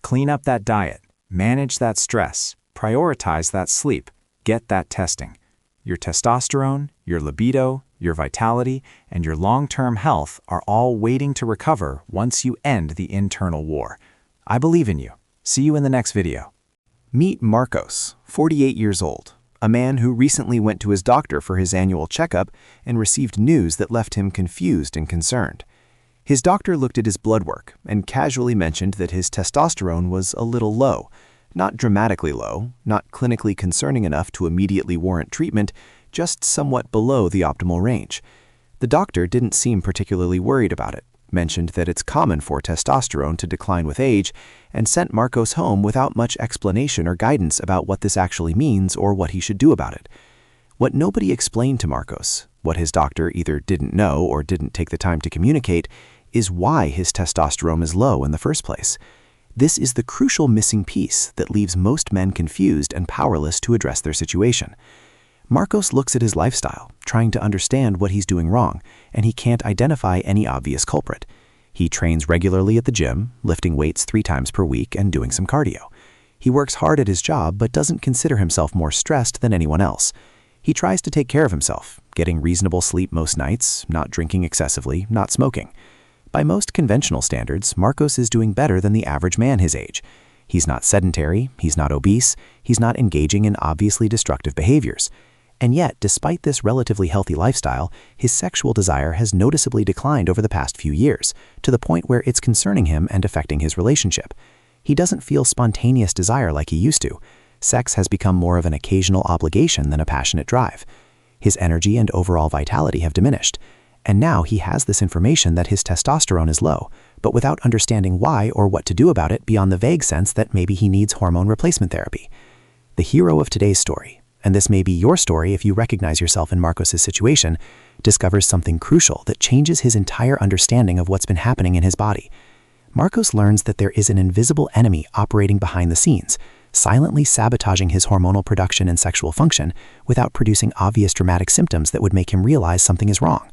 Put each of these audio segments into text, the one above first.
Clean up that diet, manage that stress, prioritize that sleep, get that testing. Your testosterone, your libido, your vitality, and your long-term health are all waiting to recover once you end the internal war. I believe in you. See you in the next video. Meet Marcos, 48 years old, a man who recently went to his doctor for his annual checkup and received news that left him confused and concerned. His doctor looked at his blood work and casually mentioned that his testosterone was a little low, not dramatically low, not clinically concerning enough to immediately warrant treatment, just somewhat below the optimal range. The doctor didn't seem particularly worried about it, mentioned that it's common for testosterone to decline with age, and sent Marcos home without much explanation or guidance about what this actually means or what he should do about it. What nobody explained to Marcos, what his doctor either didn't know or didn't take the time to communicate, is why his testosterone is low in the first place. This is the crucial missing piece that leaves most men confused and powerless to address their situation. Marcos looks at his lifestyle, trying to understand what he's doing wrong, and he can't identify any obvious culprit. He trains regularly at the gym, lifting weights 3 times per week and doing some cardio. He works hard at his job but doesn't consider himself more stressed than anyone else. He tries to take care of himself, getting reasonable sleep most nights, not drinking excessively, not smoking. By most conventional standards, Marcos is doing better than the average man his age. He's not sedentary, he's not obese, he's not engaging in obviously destructive behaviors. And yet, despite this relatively healthy lifestyle, his sexual desire has noticeably declined over the past few years, to the point where it's concerning him and affecting his relationship. He doesn't feel spontaneous desire like he used to. Sex has become more of an occasional obligation than a passionate drive. His energy and overall vitality have diminished. And now he has this information that his testosterone is low, but without understanding why or what to do about it beyond the vague sense that maybe he needs hormone replacement therapy. The hero of today's story, and this may be your story if you recognize yourself in Marcos' situation, discovers something crucial that changes his entire understanding of what's been happening in his body. Marcos learns that there is an invisible enemy operating behind the scenes, silently sabotaging his hormonal production and sexual function without producing obvious dramatic symptoms that would make him realize something is wrong.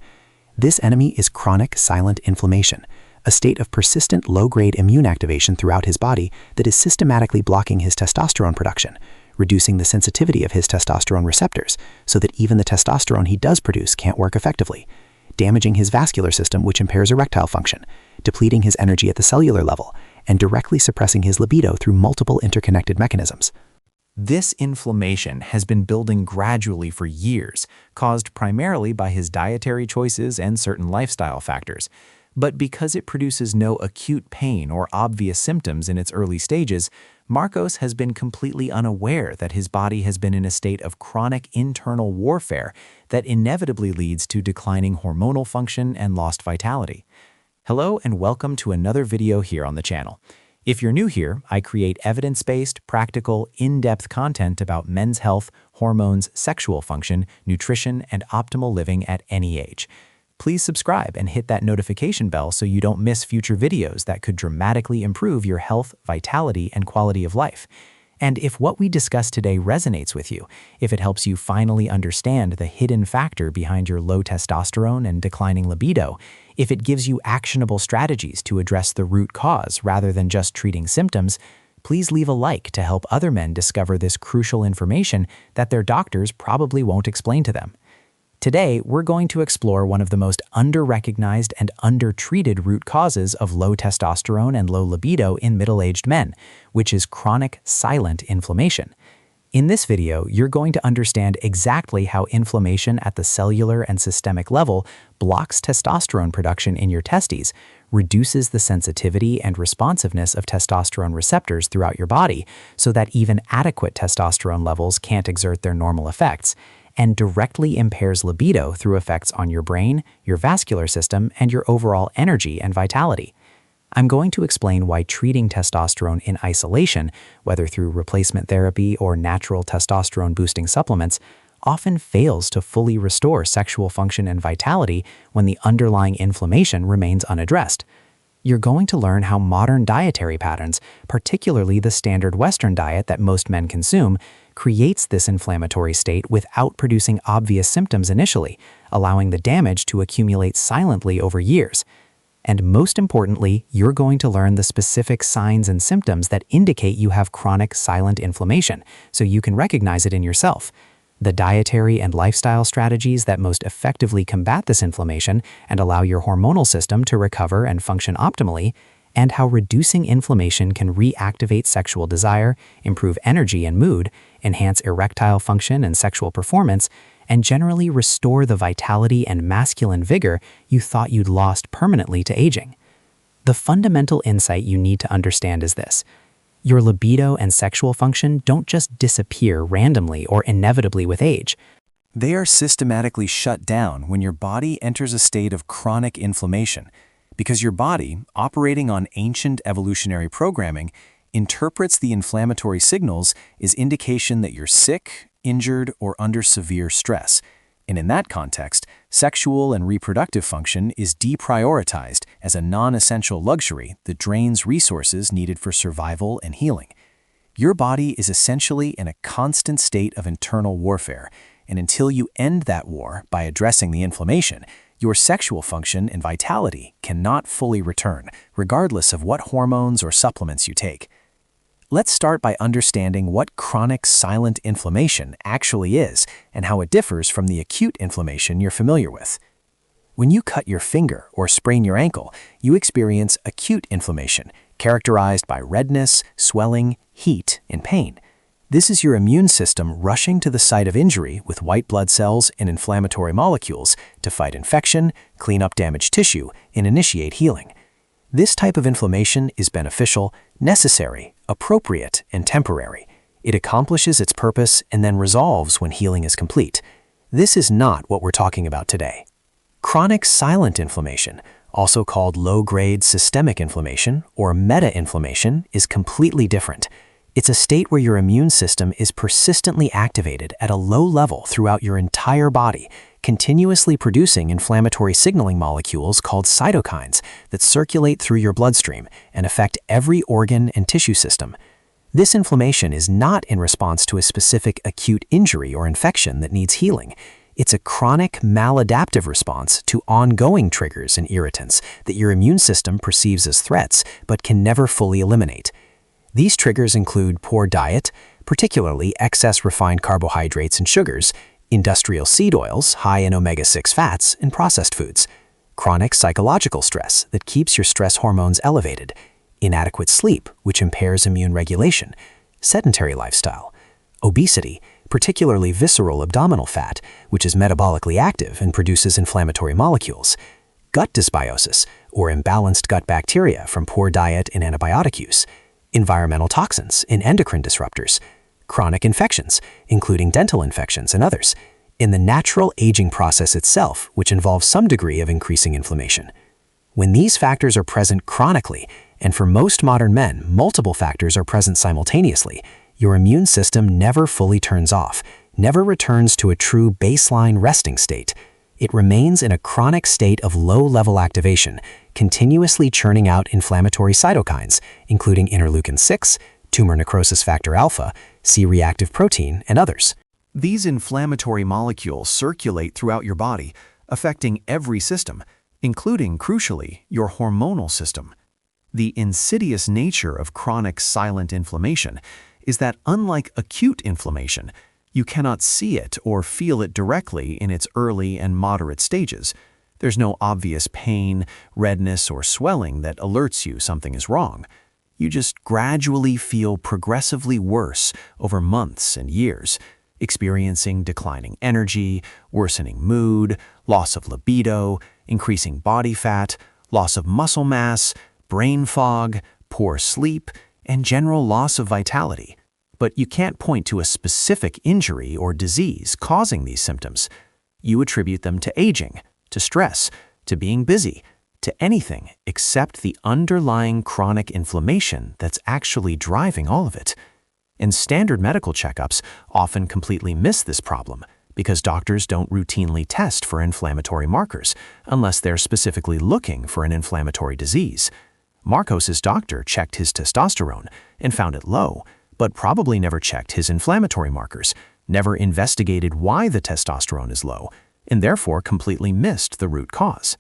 This enemy is chronic silent inflammation, a state of persistent low-grade immune activation throughout his body that is systematically blocking his testosterone production, reducing the sensitivity of his testosterone receptors so that even the testosterone he does produce can't work effectively, damaging his vascular system, which impairs erectile function, depleting his energy at the cellular level, and directly suppressing his libido through multiple interconnected mechanisms. This inflammation has been building gradually for years, caused primarily by his dietary choices and certain lifestyle factors. But because it produces no acute pain or obvious symptoms in its early stages, Marcos has been completely unaware that his body has been in a state of chronic internal warfare that inevitably leads to declining hormonal function and lost vitality. Hello and welcome to another video here on the channel. If you're new here, I create evidence-based, practical, in-depth content about men's health, hormones, sexual function, nutrition, and optimal living at any age. Please subscribe and hit that notification bell so you don't miss future videos that could dramatically improve your health, vitality, and quality of life. And if what we discuss today resonates with you, if it helps you finally understand the hidden factor behind your low testosterone and declining libido, if it gives you actionable strategies to address the root cause rather than just treating symptoms, please leave a like to help other men discover this crucial information that their doctors probably won't explain to them. Today, we're going to explore one of the most under-recognized and under-treated root causes of low testosterone and low libido in middle-aged men, which is chronic silent inflammation. In this video, you're going to understand exactly how inflammation at the cellular and systemic level blocks testosterone production in your testes, reduces the sensitivity and responsiveness of testosterone receptors throughout your body so that even adequate testosterone levels can't exert their normal effects, and directly impairs libido through effects on your brain, your vascular system, and your overall energy and vitality. I'm going to explain why treating testosterone in isolation, whether through replacement therapy or natural testosterone-boosting supplements, often fails to fully restore sexual function and vitality when the underlying inflammation remains unaddressed. You're going to learn how modern dietary patterns, particularly the standard Western diet that most men consume, creates this inflammatory state without producing obvious symptoms initially, allowing the damage to accumulate silently over years. And most importantly, you're going to learn the specific signs and symptoms that indicate you have chronic silent inflammation, so you can recognize it in yourself. The dietary and lifestyle strategies that most effectively combat this inflammation and allow your hormonal system to recover and function optimally, and how reducing inflammation can reactivate sexual desire, improve energy and mood, enhance erectile function and sexual performance, and generally restore the vitality and masculine vigor you thought you'd lost permanently to aging. The fundamental insight you need to understand is this: your libido and sexual function don't just disappear randomly or inevitably with age. They are systematically shut down when your body enters a state of chronic inflammation, because your body, operating on ancient evolutionary programming, interprets the inflammatory signals as indication that you're sick, injured, or under severe stress. And in that context, sexual and reproductive function is deprioritized as a non-essential luxury that drains resources needed for survival and healing. Your body is essentially in a constant state of internal warfare, and until you end that war by addressing the inflammation, your sexual function and vitality cannot fully return, regardless of what hormones or supplements you take. Let's start by understanding what chronic silent inflammation actually is and how it differs from the acute inflammation you're familiar with. When you cut your finger or sprain your ankle, you experience acute inflammation, characterized by redness, swelling, heat, and pain. This is your immune system rushing to the site of injury with white blood cells and inflammatory molecules to fight infection, clean up damaged tissue, and initiate healing. This type of inflammation is beneficial, necessary, appropriate, and temporary. It accomplishes its purpose and then resolves when healing is complete. This is not what we're talking about today. Chronic silent inflammation, also called low-grade systemic inflammation or meta-inflammation, is completely different. It's a state where your immune system is persistently activated at a low level throughout your entire body, continuously producing inflammatory signaling molecules called cytokines that circulate through your bloodstream and affect every organ and tissue system. This inflammation is not in response to a specific acute injury or infection that needs healing. It's a chronic maladaptive response to ongoing triggers and irritants that your immune system perceives as threats but can never fully eliminate. These triggers include poor diet, particularly excess refined carbohydrates and sugars, industrial seed oils high in omega-6 fats, and processed foods, chronic psychological stress that keeps your stress hormones elevated, inadequate sleep, which impairs immune regulation, sedentary lifestyle, obesity, particularly visceral abdominal fat, which is metabolically active and produces inflammatory molecules, gut dysbiosis, or imbalanced gut bacteria from poor diet and antibiotic use, environmental toxins and endocrine disruptors, chronic infections, including dental infections and others, in the natural aging process itself, which involves some degree of increasing inflammation. When these factors are present chronically, and for most modern men, multiple factors are present simultaneously, your immune system never fully turns off, never returns to a true baseline resting state. It remains in a chronic state of low-level activation, continuously churning out inflammatory cytokines, including interleukin-6, tumor necrosis factor alpha, C-reactive protein, and others. These inflammatory molecules circulate throughout your body, affecting every system, including, crucially, your hormonal system. The insidious nature of chronic silent inflammation is that, unlike acute inflammation, you cannot see it or feel it directly in its early and moderate stages. There's no obvious pain, redness, or swelling that alerts you something is wrong. You just gradually feel progressively worse over months and years, experiencing declining energy, worsening mood, loss of libido, increasing body fat, loss of muscle mass, brain fog, poor sleep, and general loss of vitality. But you can't point to a specific injury or disease causing these symptoms. You attribute them to aging, to stress, to being busy, to anything except the underlying chronic inflammation that's actually driving all of it. And standard medical checkups often completely miss this problem because doctors don't routinely test for inflammatory markers unless they're specifically looking for an inflammatory disease. Marcos's doctor checked his testosterone and found it low, but probably never checked his inflammatory markers, never investigated why the testosterone is low, and therefore completely missed the root cause.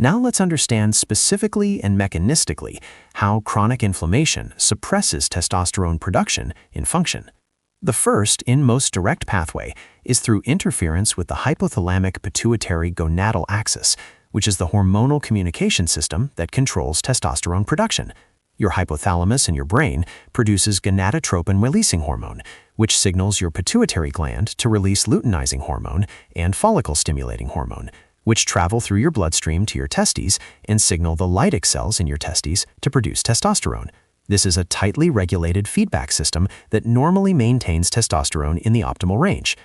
Now let's understand specifically and mechanistically how chronic inflammation suppresses testosterone production in function. The first and most direct pathway is through interference with the hypothalamic pituitary gonadal axis, which is the hormonal communication system that controls testosterone production. Your hypothalamus in your brain produces gonadotropin-releasing hormone, which signals your pituitary gland to release luteinizing hormone and follicle-stimulating hormone, which travel through your bloodstream to your testes and signal the Leydig cells in your testes to produce testosterone. This is a tightly regulated feedback system that normally maintains testosterone in the optimal range.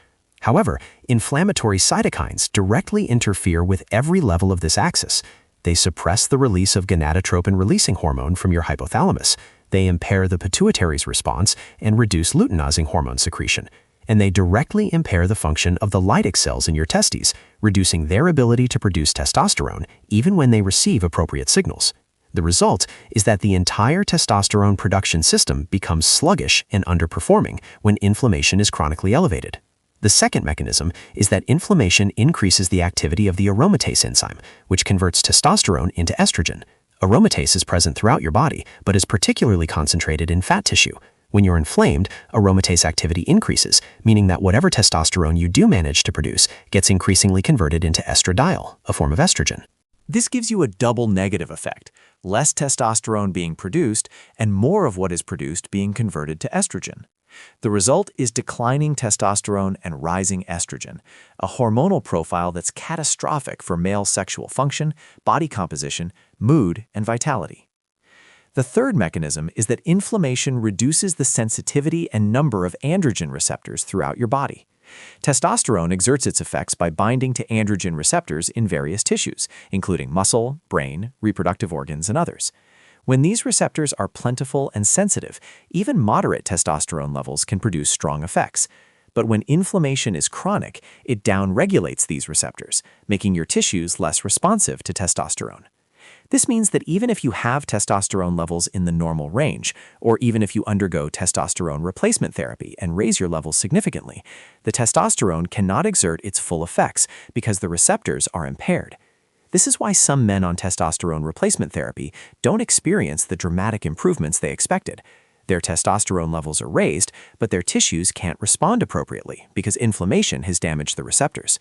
However, inflammatory cytokines directly interfere with every level of this axis. They suppress the release of gonadotropin-releasing hormone from your hypothalamus. They impair the pituitary's response and reduce luteinizing hormone secretion. And they directly impair the function of the Leydig cells in your testes, reducing their ability to produce testosterone even when they receive appropriate signals. The result is that the entire testosterone production system becomes sluggish and underperforming when inflammation is chronically elevated. The second mechanism is that inflammation increases the activity of the aromatase enzyme, which converts testosterone into estrogen. Aromatase is present throughout your body, but is particularly concentrated in fat tissue. When you're inflamed, aromatase activity increases, meaning that whatever testosterone you do manage to produce gets increasingly converted into estradiol, a form of estrogen. This gives you a double negative effect: less testosterone being produced and more of what is produced being converted to estrogen. The result is declining testosterone and rising estrogen, a hormonal profile that's catastrophic for male sexual function, body composition, mood, and vitality. The third mechanism is that inflammation reduces the sensitivity and number of androgen receptors throughout your body. Testosterone exerts its effects by binding to androgen receptors in various tissues, including muscle, brain, reproductive organs, and others. When these receptors are plentiful and sensitive, even moderate testosterone levels can produce strong effects. But when inflammation is chronic, it downregulates these receptors, making your tissues less responsive to testosterone. This means that even if you have testosterone levels in the normal range, or even if you undergo testosterone replacement therapy and raise your levels significantly, the testosterone cannot exert its full effects because the receptors are impaired. This is why some men on testosterone replacement therapy don't experience the dramatic improvements they expected. Their testosterone levels are raised, but their tissues can't respond appropriately because inflammation has damaged the receptors.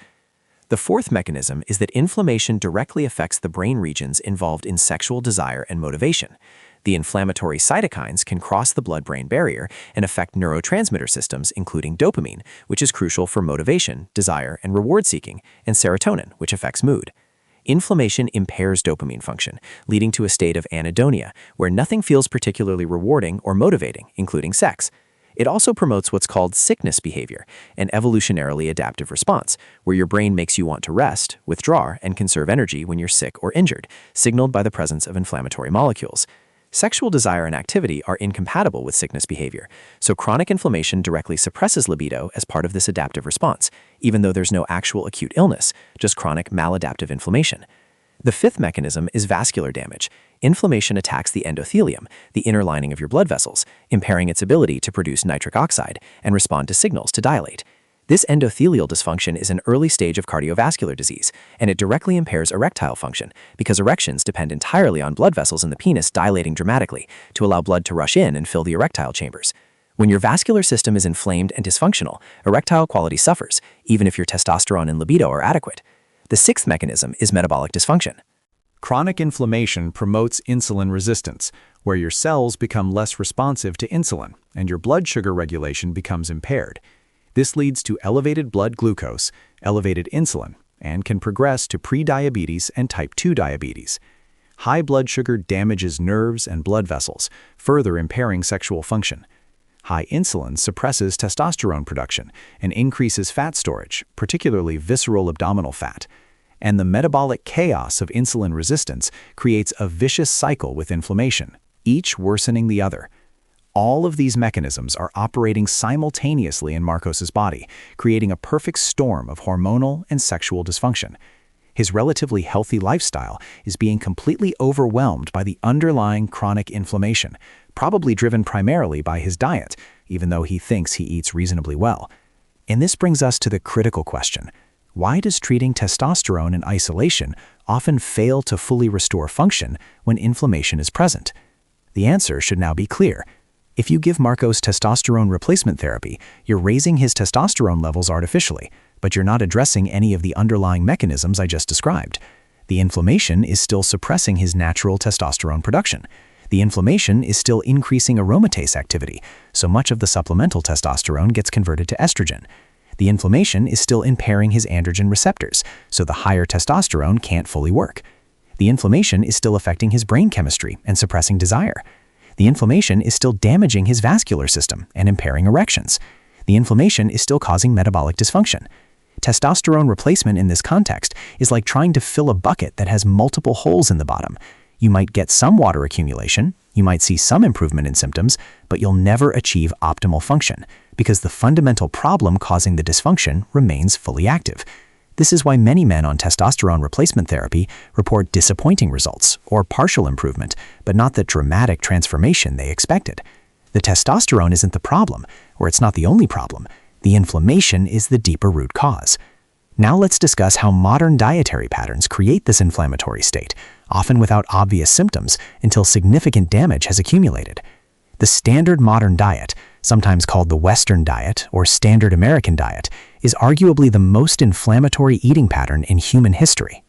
The fourth mechanism is that inflammation directly affects the brain regions involved in sexual desire and motivation. The inflammatory cytokines can cross the blood-brain barrier and affect neurotransmitter systems, including dopamine, which is crucial for motivation, desire, and reward seeking, and serotonin, which affects mood. Inflammation impairs dopamine function, leading to a state of anhedonia, where nothing feels particularly rewarding or motivating, including sex. It also promotes what's called sickness behavior, an evolutionarily adaptive response, where your brain makes you want to rest, withdraw, and conserve energy when you're sick or injured, signaled by the presence of inflammatory molecules. Sexual desire and activity are incompatible with sickness behavior, so chronic inflammation directly suppresses libido as part of this adaptive response, even though there's no actual acute illness, just chronic maladaptive inflammation. The fifth mechanism is vascular damage. Inflammation attacks the endothelium, the inner lining of your blood vessels, impairing its ability to produce nitric oxide and respond to signals to dilate. This endothelial dysfunction is an early stage of cardiovascular disease, and it directly impairs erectile function because erections depend entirely on blood vessels in the penis dilating dramatically to allow blood to rush in and fill the erectile chambers. When your vascular system is inflamed and dysfunctional, erectile quality suffers, even if your testosterone and libido are adequate. The sixth mechanism is metabolic dysfunction. Chronic inflammation promotes insulin resistance, where your cells become less responsive to insulin and your blood sugar regulation becomes impaired. This leads to elevated blood glucose, elevated insulin, and can progress to prediabetes and type 2 diabetes. High blood sugar damages nerves and blood vessels, further impairing sexual function. High insulin suppresses testosterone production and increases fat storage, particularly visceral abdominal fat. And the metabolic chaos of insulin resistance creates a vicious cycle with inflammation, each worsening the other. All of these mechanisms are operating simultaneously in Marcos's body, creating a perfect storm of hormonal and sexual dysfunction. His relatively healthy lifestyle is being completely overwhelmed by the underlying chronic inflammation, probably driven primarily by his diet, even though he thinks he eats reasonably well. And this brings us to the critical question: Why does treating testosterone in isolation often fail to fully restore function when inflammation is present? The answer should now be clear. If you give Marcos testosterone replacement therapy, you're raising his testosterone levels artificially, but you're not addressing any of the underlying mechanisms I just described. The inflammation is still suppressing his natural testosterone production. The inflammation is still increasing aromatase activity, so much of the supplemental testosterone gets converted to estrogen. The inflammation is still impairing his androgen receptors, so the higher testosterone can't fully work. The inflammation is still affecting his brain chemistry and suppressing desire. The inflammation is still damaging his vascular system and impairing erections. The inflammation is still causing metabolic dysfunction. Testosterone replacement in this context is like trying to fill a bucket that has multiple holes in the bottom. You might get some water accumulation, you might see some improvement in symptoms, but you'll never achieve optimal function because the fundamental problem causing the dysfunction remains fully active. This is why many men on testosterone replacement therapy report disappointing results or partial improvement, but not the dramatic transformation they expected. The testosterone isn't the problem, or it's not the only problem. The inflammation is the deeper root cause. Now let's discuss how modern dietary patterns create this inflammatory state, often without obvious symptoms, until significant damage has accumulated. The standard modern diet, sometimes called the Western diet or standard American diet, is arguably the most inflammatory eating pattern in human history.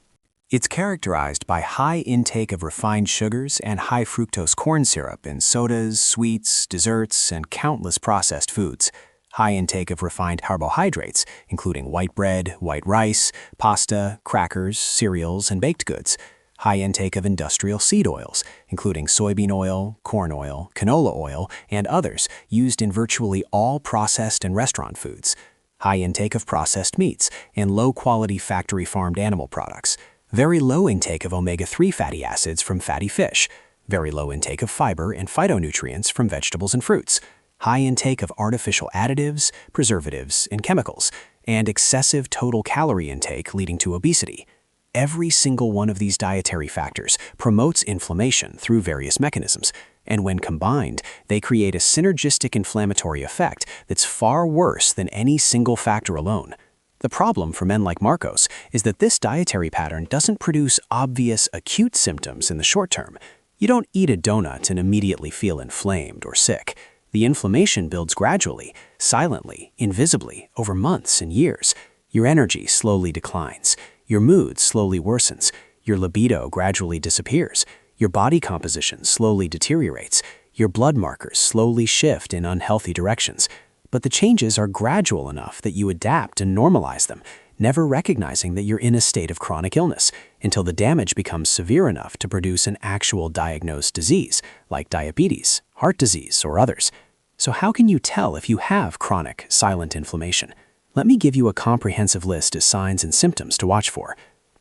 It's characterized by high intake of refined sugars and high fructose corn syrup in sodas, sweets, desserts, and countless processed foods. High intake of refined carbohydrates, including white bread, white rice, pasta, crackers, cereals, and baked goods. High intake of industrial seed oils, including soybean oil, corn oil, canola oil, and others used in virtually all processed and restaurant foods. High intake of processed meats and low-quality factory-farmed animal products. Very low intake of omega-3 fatty acids from fatty fish. Very low intake of fiber and phytonutrients from vegetables and fruits. High intake of artificial additives, preservatives, and chemicals, and excessive total calorie intake leading to obesity. Every single one of these dietary factors promotes inflammation through various mechanisms, and when combined, they create a synergistic inflammatory effect that's far worse than any single factor alone. The problem for men like Marcos is that this dietary pattern doesn't produce obvious acute symptoms in the short term. You don't eat a donut and immediately feel inflamed or sick. The inflammation builds gradually, silently, invisibly, over months and years. Your energy slowly declines. Your mood slowly worsens. Your libido gradually disappears. Your body composition slowly deteriorates. Your blood markers slowly shift in unhealthy directions. But the changes are gradual enough that you adapt and normalize them, never recognizing that you're in a state of chronic illness until the damage becomes severe enough to produce an actual diagnosed disease, like diabetes, heart disease, or others. So how can you tell if you have chronic, silent inflammation? Let me give you a comprehensive list of signs and symptoms to watch for.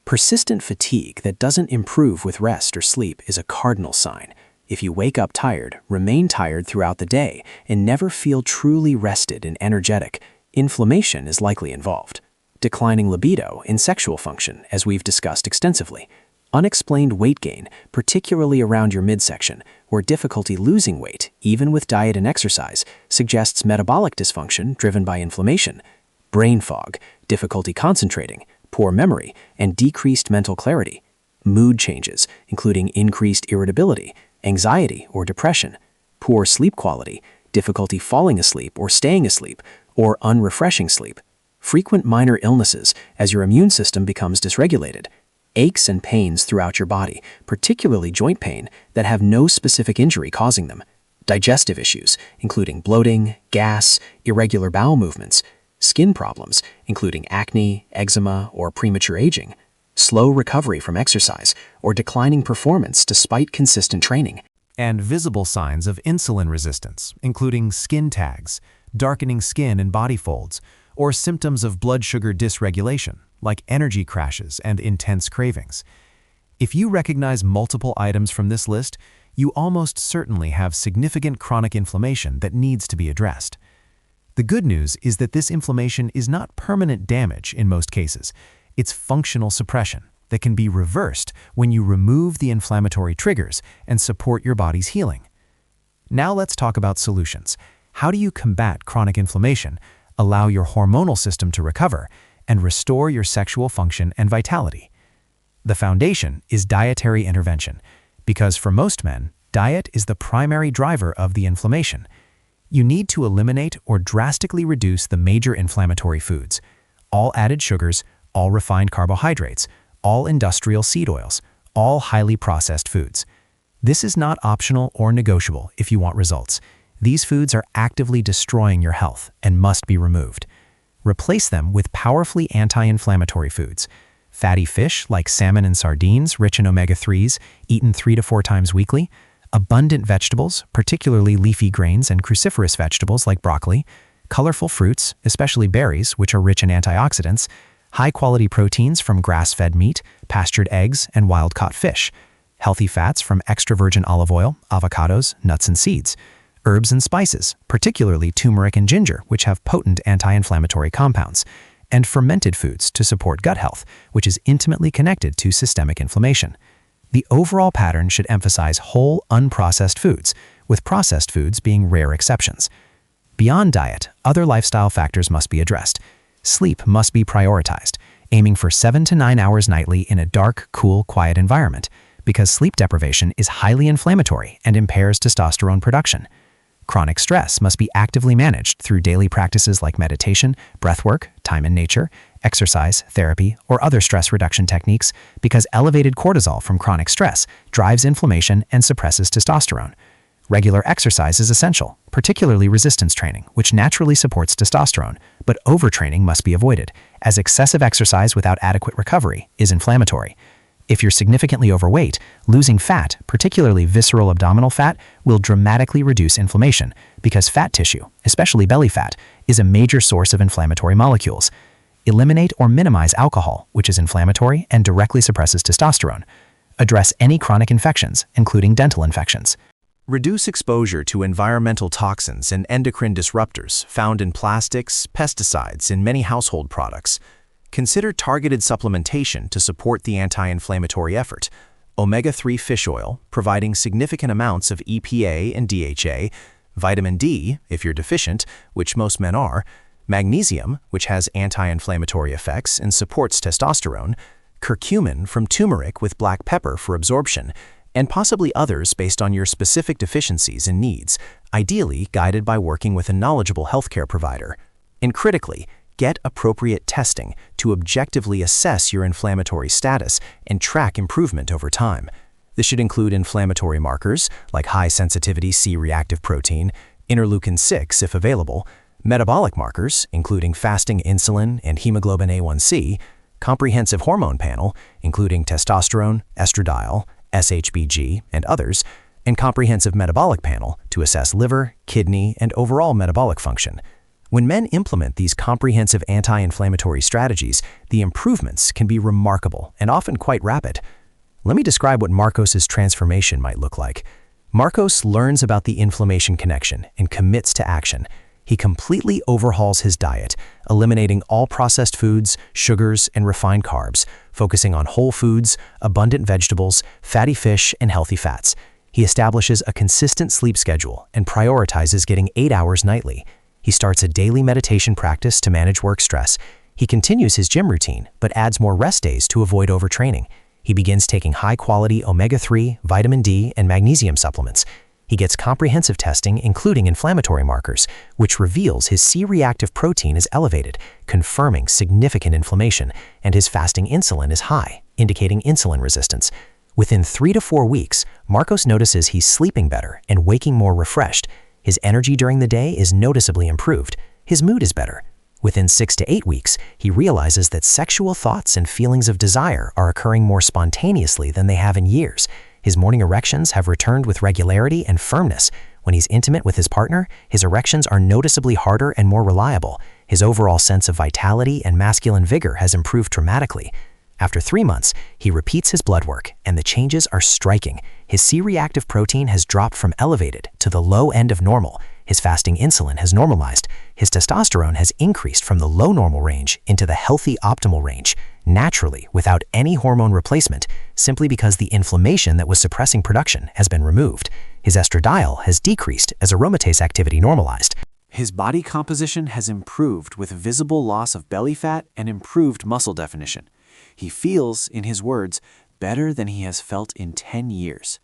Persistent fatigue that doesn't improve with rest or sleep is a cardinal sign. If you wake up tired, remain tired throughout the day, and never feel truly rested and energetic, inflammation is likely involved. Declining libido in sexual function, as we've discussed extensively. Unexplained weight gain, particularly around your midsection, or difficulty losing weight, even with diet and exercise, suggests metabolic dysfunction driven by inflammation. Brain fog, difficulty concentrating, poor memory, and decreased mental clarity. Mood changes, including increased irritability, anxiety or depression. Poor sleep quality, difficulty falling asleep or staying asleep, or unrefreshing sleep. Frequent minor illnesses as your immune system becomes dysregulated. Aches and pains throughout your body, particularly joint pain, that have no specific injury causing them. Digestive issues, including bloating, gas, irregular bowel movements. Skin problems, including acne, eczema, or premature aging. Slow recovery from exercise or declining performance despite consistent training. And visible signs of insulin resistance, including skin tags, darkening skin and body folds, or symptoms of blood sugar dysregulation, like energy crashes and intense cravings. If you recognize multiple items from this list, you almost certainly have significant chronic inflammation that needs to be addressed. The good news is that this inflammation is not permanent damage in most cases. It's functional suppression that can be reversed when you remove the inflammatory triggers and support your body's healing. Now let's talk about solutions. How do you combat chronic inflammation, allow your hormonal system to recover, and restore your sexual function and vitality. The foundation is dietary intervention, because for most men, diet is the primary driver of the inflammation. You need to eliminate or drastically reduce the major inflammatory foods, all added sugars, all refined carbohydrates, all industrial seed oils, all highly processed foods. This is not optional or negotiable if you want results. These foods are actively destroying your health and must be removed. Replace them with powerfully anti-inflammatory foods. Fatty fish like salmon and sardines, rich in omega-3s, eaten 3 to 4 times weekly. Abundant vegetables, particularly leafy grains and cruciferous vegetables like broccoli. Colorful fruits, especially berries, which are rich in antioxidants. High-quality proteins from grass-fed meat, pastured eggs, and wild-caught fish. Healthy fats from extra virgin olive oil, avocados, nuts, and seeds. Herbs and spices, particularly turmeric and ginger, which have potent anti-inflammatory compounds. And fermented foods to support gut health, which is intimately connected to systemic inflammation. The overall pattern should emphasize whole, unprocessed foods, with processed foods being rare exceptions. Beyond diet, other lifestyle factors must be addressed. Sleep must be prioritized, aiming for 7 to 9 hours nightly in a dark, cool, quiet environment, because sleep deprivation is highly inflammatory and impairs testosterone production. Chronic stress must be actively managed through daily practices like meditation, breathwork, time in nature, exercise, therapy, or other stress reduction techniques, because elevated cortisol from chronic stress drives inflammation and suppresses testosterone. Regular exercise is essential, particularly resistance training, which naturally supports testosterone, but overtraining must be avoided, as excessive exercise without adequate recovery is inflammatory. If you're significantly overweight, losing fat, particularly visceral abdominal fat, will dramatically reduce inflammation, because fat tissue, especially belly fat, is a major source of inflammatory molecules. Eliminate or minimize alcohol, which is inflammatory and directly suppresses testosterone. Address any chronic infections, including dental infections. Reduce exposure to environmental toxins and endocrine disruptors found in plastics, pesticides, and many household products. Consider targeted supplementation to support the anti-inflammatory effort. Omega-3 fish oil, providing significant amounts of EPA and DHA, vitamin D, if you're deficient, which most men are, magnesium, which has anti-inflammatory effects and supports testosterone, curcumin from turmeric with black pepper for absorption, and possibly others based on your specific deficiencies and needs, ideally guided by working with a knowledgeable healthcare provider. And critically, get appropriate testing to objectively assess your inflammatory status and track improvement over time. This should include inflammatory markers like high-sensitivity C-reactive protein, interleukin-6 if available, metabolic markers including fasting insulin and hemoglobin A1C, comprehensive hormone panel including testosterone, estradiol, SHBG, and others, and comprehensive metabolic panel to assess liver, kidney, and overall metabolic function. When men implement these comprehensive anti-inflammatory strategies, the improvements can be remarkable and often quite rapid. Let me describe what Marcos's transformation might look like. Marcos learns about the inflammation connection and commits to action. He completely overhauls his diet, eliminating all processed foods, sugars, and refined carbs, focusing on whole foods, abundant vegetables, fatty fish, and healthy fats. He establishes a consistent sleep schedule and prioritizes getting 8 hours nightly. He starts a daily meditation practice to manage work stress. He continues his gym routine, but adds more rest days to avoid overtraining. He begins taking high-quality omega-3, vitamin D, and magnesium supplements. He gets comprehensive testing, including inflammatory markers, which reveals his C-reactive protein is elevated, confirming significant inflammation, and his fasting insulin is high, indicating insulin resistance. Within 3 to 4 weeks, Marcos notices he's sleeping better and waking more refreshed. His energy during the day is noticeably improved. His mood is better. Within 6 to 8 weeks, he realizes that sexual thoughts and feelings of desire are occurring more spontaneously than they have in years. His morning erections have returned with regularity and firmness. When he's intimate with his partner, his erections are noticeably harder and more reliable. His overall sense of vitality and masculine vigor has improved dramatically. After 3 months, he repeats his blood work, and the changes are striking. His C-reactive protein has dropped from elevated to the low end of normal. His fasting insulin has normalized. His testosterone has increased from the low normal range into the healthy optimal range, naturally without any hormone replacement, simply because the inflammation that was suppressing production has been removed. His estradiol has decreased as aromatase activity normalized. His body composition has improved with visible loss of belly fat and improved muscle definition. He feels, in his words, better than he has felt in 10 years.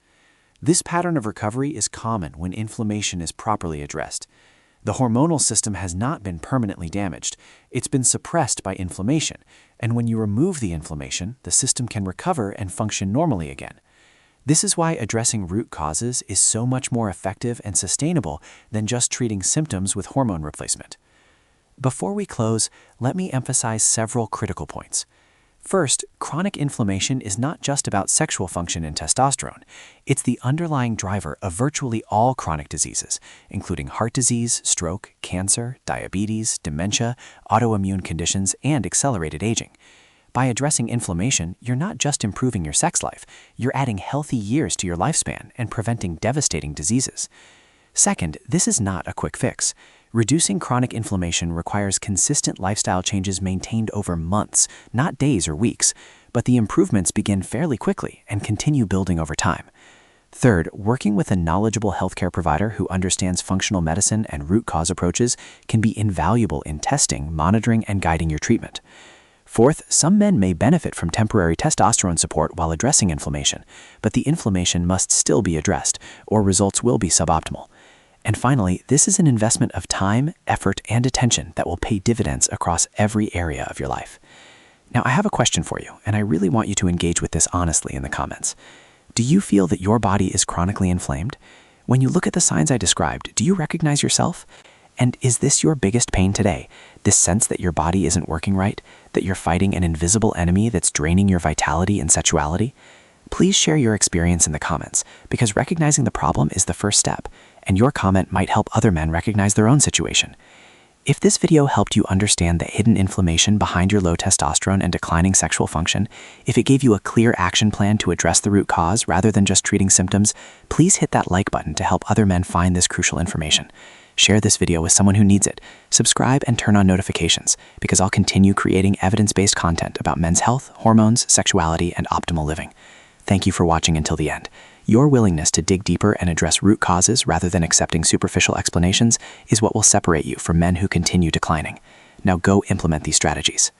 This pattern of recovery is common when inflammation is properly addressed. The hormonal system has not been permanently damaged. It's been suppressed by inflammation, and when you remove the inflammation, the system can recover and function normally again. This is why addressing root causes is so much more effective and sustainable than just treating symptoms with hormone replacement. Before we close, let me emphasize several critical points. First, chronic inflammation is not just about sexual function and testosterone. It's the underlying driver of virtually all chronic diseases, including heart disease, stroke, cancer, diabetes, dementia, autoimmune conditions, and accelerated aging. By addressing inflammation, you're not just improving your sex life, you're adding healthy years to your lifespan and preventing devastating diseases. Second, this is not a quick fix. Reducing chronic inflammation requires consistent lifestyle changes maintained over months, not days or weeks, but the improvements begin fairly quickly and continue building over time. Third, working with a knowledgeable healthcare provider who understands functional medicine and root cause approaches can be invaluable in testing, monitoring, and guiding your treatment. Fourth, some men may benefit from temporary testosterone support while addressing inflammation, but the inflammation must still be addressed, or results will be suboptimal. And finally, this is an investment of time, effort, and attention that will pay dividends across every area of your life. Now, I have a question for you, and I really want you to engage with this honestly in the comments. Do you feel that your body is chronically inflamed? When you look at the signs I described, do you recognize yourself? And is this your biggest pain today? This sense that your body isn't working right? That you're fighting an invisible enemy that's draining your vitality and sexuality? Please share your experience in the comments, because recognizing the problem is the first step, and your comment might help other men recognize their own situation. If this video helped you understand the hidden inflammation behind your low testosterone and declining sexual function, if it gave you a clear action plan to address the root cause rather than just treating symptoms, please hit that like button to help other men find this crucial information. Share this video with someone who needs it. Subscribe and turn on notifications, because I'll continue creating evidence-based content about men's health, hormones, sexuality, and optimal living. Thank you for watching until the end. Your willingness to dig deeper and address root causes rather than accepting superficial explanations is what will separate you from men who continue declining. Now go implement these strategies.